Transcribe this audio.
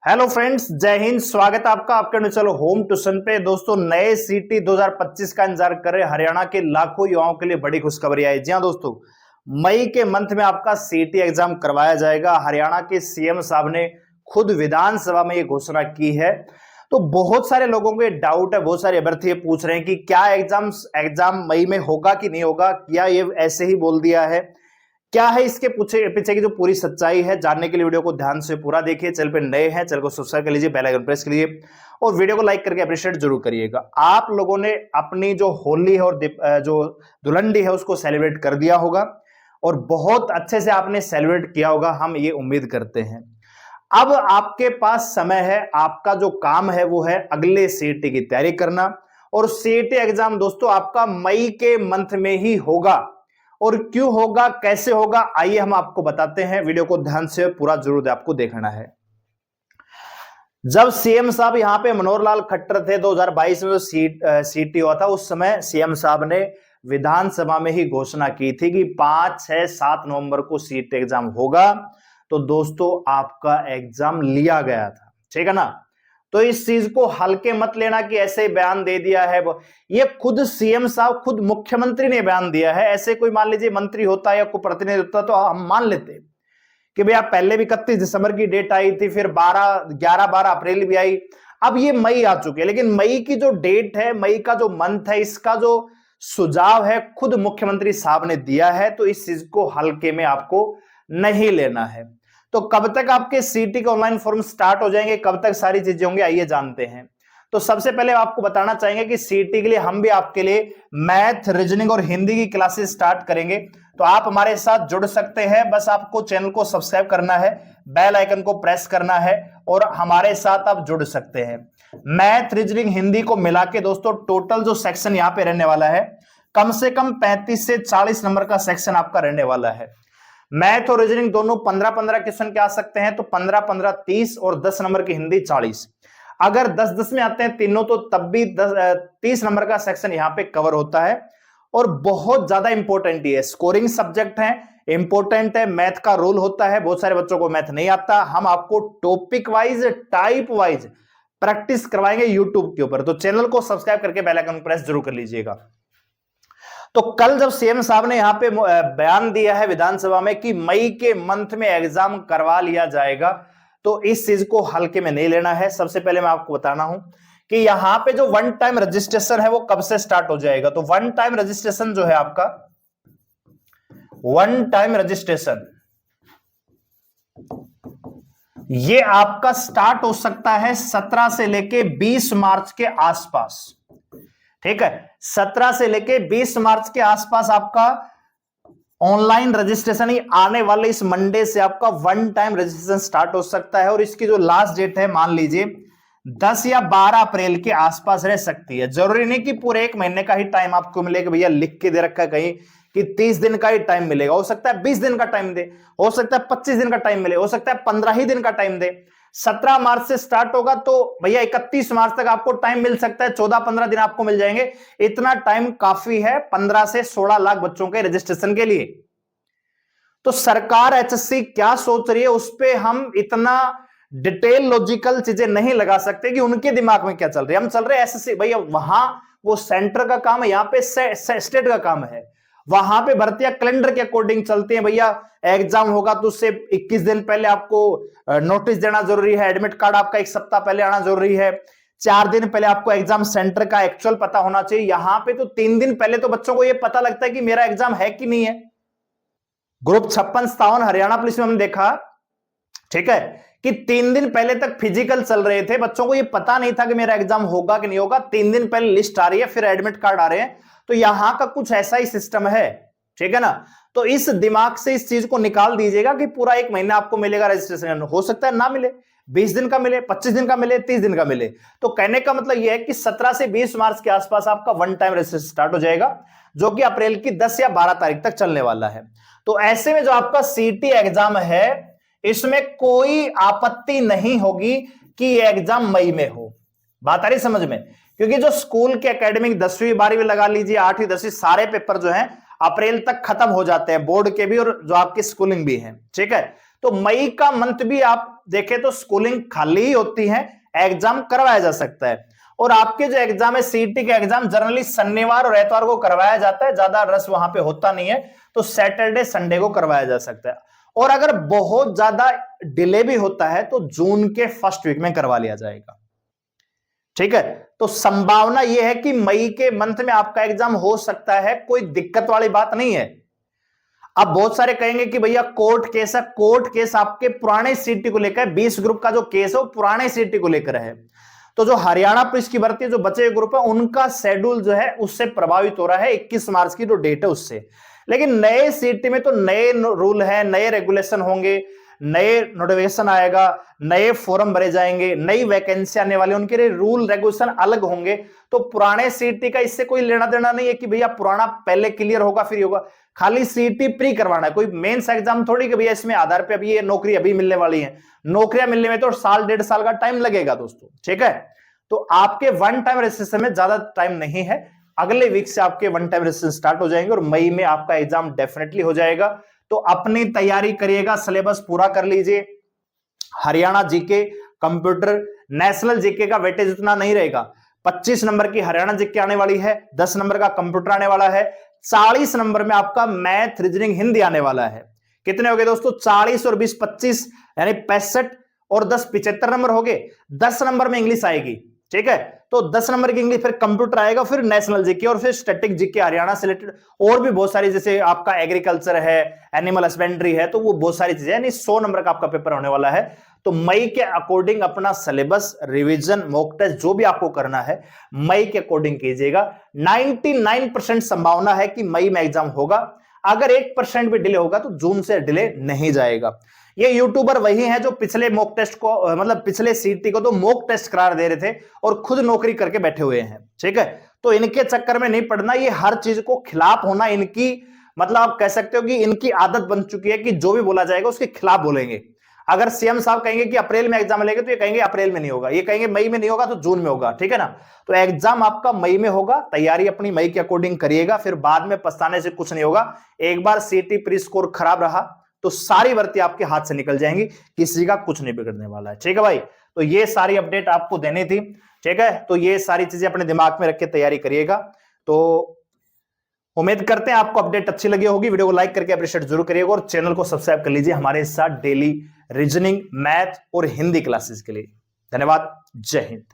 Hello friends, जय हिंद। स्वागत है आपका आपके चलो होम ट्यूशन पे। दोस्तों, नए सीटी 2025 का इंतजार कर रहे हरियाणा के लाखों युवाओं के लिए बड़ी खुशखबरी आई। जी हां दोस्तों, मई के मंथ में आपका सीटी एग्जाम करवाया जाएगा। हरियाणा के सीएम साहब ने खुद विधानसभा में ये घोषणा की है। तो बहुत सारे लोगों को ये डाउट है, बहुत सारे अभ्यर्थी पूछ रहे हैं कि क्या एग्जाम मई में होगा कि नहीं होगा, क्या ये ऐसे ही बोल दिया है, क्या है इसके पीछे की जो पूरी सच्चाई है। जानने के लिए वीडियो को ध्यान से पूरा देखिए। चैनल पे नए हैं, चैनल को सब्सक्राइब कर लीजिए, बेल आइकन प्रेस कर लीजिए और वीडियो को लाइक करके अप्रिशिएट जरूर करिएगा। आप लोगों ने अपनी जो होली है और जो धुलंडी है उसको सेलिब्रेट कर दिया होगा और बहुत अच्छे से आपने सेलिब्रेट किया होगा, हम ये उम्मीद करते हैं। अब आपके पास समय है, आपका जो काम है वो है अगले सीईटी की तैयारी करना। और सीईटी एग्जाम दोस्तों आपका मई के मंथ में ही होगा। और क्यों होगा, कैसे होगा, आइए हम आपको बताते हैं। वीडियो को ध्यान से पूरा जरूर आपको देखना है। जब सीएम साहब यहां पे मनोहर लाल खट्टर थे 2022 में जो सीटी हुआ था, उस समय सीएम साहब ने विधानसभा में ही घोषणा की थी कि 5, 6, 7 नवंबर को सीट एग्जाम होगा। तो दोस्तों आपका एग्जाम लिया गया था, ठीक है ना। तो इस चीज को हल्के मत लेना कि ऐसे ही बयान दे दिया है। ये खुद सीएम साहब, खुद मुख्यमंत्री ने बयान दिया है। ऐसे कोई मान लीजिए मंत्री होता या कोई प्रतिनिधि होता तो हम मान लेते कि भैया पहले भी 31 दिसंबर की डेट आई थी, फिर 12 अप्रैल भी आई, अब ये मई आ चुकी है। लेकिन मई की जो डेट है, मई का जो मंथ है, इसका जो सुझाव है खुद मुख्यमंत्री साहब ने दिया है। तो इस चीज को हल्के में आपको नहीं लेना है। तो कब तक आपके सीटी के ऑनलाइन फॉर्म स्टार्ट हो जाएंगे, कब तक सारी चीजें होंगी, आइए जानते हैं। तो सबसे पहले आपको बताना चाहेंगे कि सीटी के लिए हम भी आपके लिए मैथ, रीजनिंग और हिंदी की क्लासेस स्टार्ट करेंगे। तो आप हमारे साथ जुड़ सकते हैं। बस आपको चैनल को सब्सक्राइब करना है, बेल आइकन को प्रेस करना है और हमारे साथ आप जुड़ सकते हैं। मैथ, रीजनिंग, हिंदी को मिला के दोस्तों टोटल जो सेक्शन यहां पे रहने वाला है, कम से कम 35 से 40 नंबर का सेक्शन आपका रहने वाला है। मैथ और रीजनिंग दोनों 15-15 क्वेश्चन के आ सकते हैं, तो 15-15 30 और 10 नंबर की हिंदी 40। अगर 10-10 में आते हैं तीनों तो तब भी 30 नंबर का सेक्शन यहां पे कवर होता है। और बहुत ज्यादा इंपॉर्टेंट है, स्कोरिंग सब्जेक्ट है, इंपॉर्टेंट है। मैथ का रूल होता है, बहुत सारे बच्चों को मैथ नहीं आता। हम आपको topic wise, type wise practice करवाएंगे यूट्यूब के ऊपर। तो चैनल को सब्सक्राइब करके बेल आइकन प्रेस जरूर कर लीजिएगा। तो कल जब सीएम साहब ने यहां पे बयान दिया है विधानसभा में कि मई के मंथ में एग्जाम करवा लिया जाएगा, तो इस चीज को हल्के में नहीं लेना है। सबसे पहले मैं आपको बताना हूं कि यहां पे जो वन टाइम रजिस्ट्रेशन है वो कब से स्टार्ट हो जाएगा। तो वन टाइम रजिस्ट्रेशन जो है आपका, वन टाइम रजिस्ट्रेशन ये आपका स्टार्ट हो सकता है 17 से लेके 20 मार्च के आसपास, ठीक है। 17 से लेके 20 मार्च के आसपास आपका ऑनलाइन रजिस्ट्रेशन ही आने वाले इस मंडे से आपका वन टाइम रजिस्ट्रेशन स्टार्ट हो सकता है। और इसकी जो लास्ट डेट है मान लीजिए 10 या 12 अप्रैल के आसपास रह सकती है। जरूरी नहीं कि पूरे 1 महीने का ही टाइम आपको मिलेगा, भैया लिख के दे रखा है कहीं कि 30 दिन का ही टाइम मिलेगा। हो सकता है 20 दिन का टाइम दे, हो सकता है 25 दिन का टाइम मिले, हो सकता है 15 ही दिन का टाइम दे। 17 मार्च से स्टार्ट होगा तो भैया 31 मार्च तक आपको टाइम मिल सकता है, 14-15 दिन आपको मिल जाएंगे। इतना टाइम काफी है 15 से 16 लाख बच्चों के रजिस्ट्रेशन के लिए। तो सरकार एचएससी क्या सोच रही है उस पर हम इतना डिटेल लॉजिकल चीजें नहीं लगा सकते कि उनके दिमाग में क्या चल रही है। हम चल रहे हैं एसएससी, भैया वहां वो सेंटर का काम है, यहां पे स्टेट का काम है। वहां पे भर्तियां कैलेंडर के अकॉर्डिंग चलती हैं। भैया एग्जाम होगा तो उससे 21 दिन पहले आपको नोटिस देना जरूरी है, एडमिट कार्ड आपका 1 सप्ताह पहले आना जरूरी है, 4 दिन पहले आपको एग्जाम सेंटर का एक्चुअल पता होना चाहिए। यहां पे तो 3 दिन पहले तो बच्चों को यह पता लगता है कि मेरा एग्जाम है कि नहीं है। ग्रुप 56-57 हरियाणा पुलिस में हमने देखा, ठीक है, कि 3 दिन पहले तक फिजिकल चल रहे थे, बच्चों को यह पता नहीं था कि मेरा एग्जाम होगा कि नहीं होगा। 3 दिन पहले लिस्ट आ रही है, फिर एडमिट कार्ड आ रहे हैं। तो यहां का कुछ ऐसा ही सिस्टम है, ठीक है ना। तो इस दिमाग से इस चीज को निकाल दीजिएगा कि पूरा 1 महीना आपको मिलेगा रजिस्ट्रेशन। हो सकता है ना मिले, 20 दिन का मिले, 25 दिन का मिले, 30 दिन का मिले। तो कहने का मतलब यह है कि 17 से 20 मार्च के आसपास आपका वन टाइम रजिस्ट्रेशन स्टार्ट हो जाएगा, जो कि अप्रैल की 10 या 12 तारीख तक चलने वाला है। तो ऐसे में जो आपका सीटी एग्जाम है, इसमें कोई आपत्ति नहीं होगी कि यह एग्जाम मई में हो। बात आ रही समझ में? क्योंकि जो स्कूल के एकेडमिक 10वीं 12वीं लगा लीजिए, 8वीं 10वीं सारे पेपर जो हैं अप्रैल तक खत्म हो जाते हैं, बोर्ड के भी और जो आपकी स्कूलिंग भी है, ठीक है। तो मई का मंथ भी आप देखें तो स्कूलिंग खाली ही होती है, एग्जाम करवाया जा सकता है। और आपके जो एग्जाम है सीईटी के एग्जाम जनरली शनिवार और एतवार को करवाया जाता है, ज्यादा रस वहां पे होता नहीं है, तो सैटरडे संडे को करवाया जा सकता है। और अगर बहुत ज्यादा डिले भी होता है तो जून के फर्स्ट वीक में करवा लिया जाएगा। ठीक है, तो संभावना यह है कि मई के मंथ में आपका एग्जाम हो सकता है, कोई दिक्कत वाली बात नहीं है। अब बहुत सारे कहेंगे कि भैया कोर्ट केस है, कोर्ट केस आपके पुराने सीटी को लेकर, 20 ग्रुप का जो केस है वो पुराने सीटी को लेकर है। तो जो हरियाणा पुलिस की भर्ती जो बचे ग्रुप है उनका शेड्यूल जो है उससे प्रभावित हो रहा है, 21 मार्च की जो डेट है उससे। लेकिन नए सीटी में तो नए रूल है, नए रेगुलेशन होंगे, नए नोटिफिकेशन आएगा, नए फॉर्म भरे जाएंगे, नई वैकेंसी आने वाली, उनके लिए रूल रेगुलेशन अलग होंगे। तो पुराने सीटी का इससे कोई लेना देना नहीं है कि भैया पुराना पहले क्लियर होगा फिर होगा, खाली सीटी प्री करवाना है, कोई मेंस एग्जाम थोड़ी कि भैया इसमें आधार पे अभी ये नौकरी अभी मिलने वाली है। नौकरियां मिलने में तो साल 1.5 साल का टाइम लगेगा दोस्तों। ठीक है, तो आपके वन टाइम रजिस्ट्रेशन में ज्यादा टाइम नहीं है, अगले वीक से आपके वन टाइम रजिस्ट्रेशन स्टार्ट हो जाएंगे और मई में आपका एग्जाम डेफिनेटली हो जाएगा। तो अपनी तैयारी करिएगा, सिलेबस पूरा कर लीजिए। Haryana GK, computer, national GK का वेटेज उतना नहीं रहेगा। 25 नंबर की हरियाणा जीके आने वाली है, 10 नंबर का कंप्यूटर आने वाला है, 40 नंबर में आपका मैथ, रीजनिंग, हिंदी आने वाला है। कितने हो गए दोस्तों? 40 और 20 25, यानी 65 और 10 75 नंबर हो गए। 10 नंबर में इंग्लिश आएगी। ठीक है, तो 10 नंबर की इंग्लिश, फिर कंप्यूटर आएगा, फिर नेशनल जीके और फिर स्टैटिक जीके हरियाणा से रिलेटेड और भी बहुत सारी, जैसे आपका एग्रीकल्चर है, एनिमल हस्बेंड्री है, तो वो बहुत सारी चीजें, यानी 100 नंबर का आपका पेपर होने वाला है। तो मई के अकॉर्डिंग अपना सिलेबस, रिवीजन, मॉक टेस्ट जो भी आपको करना है मई के अकॉर्डिंग कीजिएगा। 99% संभावना है कि मई में एग्जाम होगा। अगर 1% भी डिले होगा तो जून से डिले नहीं जाएगा। ये यूट्यूबर वही है जो पिछले मॉक टेस्ट को, मतलब पिछले सीटी को तो मॉक टेस्ट करार दे रहे थे और खुद नौकरी करके बैठे हुए हैं। ठीक है, तो इनके चक्कर में नहीं पड़ना, ये हर चीज को खिलाफ होना इनकी, मतलब आप कह सकते हो कि इनकी आदत बन चुकी है कि जो भी बोला जाएगा उसके खिलाफ बोलेंगे। अगर सीएम साहब कहेंगे कि अप्रैल में एग्जाम लेंगे तो ये कहेंगे अप्रैल में नहीं होगा, ये कहेंगे मई में नहीं होगा तो जून में होगा। ठीक है ना, तो एग्जाम आपका मई में होगा, तैयारी अपनी मई के अकॉर्डिंग करिएगा, फिर बाद में पछताने से कुछ नहीं होगा। एक बार सीटी प्री स्कोर खराब रहा तो सारी भर्ती आपके हाथ से निकल जाएंगी, किसी का कुछ नहीं बिगड़ने वाला है। ठीक है भाई, तो ये सारी अपडेट आपको देनी थी। ठीक है, तो ये सारी चीजें अपने दिमाग में रख के तैयारी करिएगा। तो उम्मीद करते हैं आपको अपडेट अच्छी लगी होगी। वीडियो को लाइक करके अप्रिशिएट जरूर करिएगा और चैनल को सब्सक्राइब कर लीजिए हमारे साथ डेली रीजनिंग, मैथ और हिंदी क्लासेस के लिए। धन्यवाद, जय हिंद।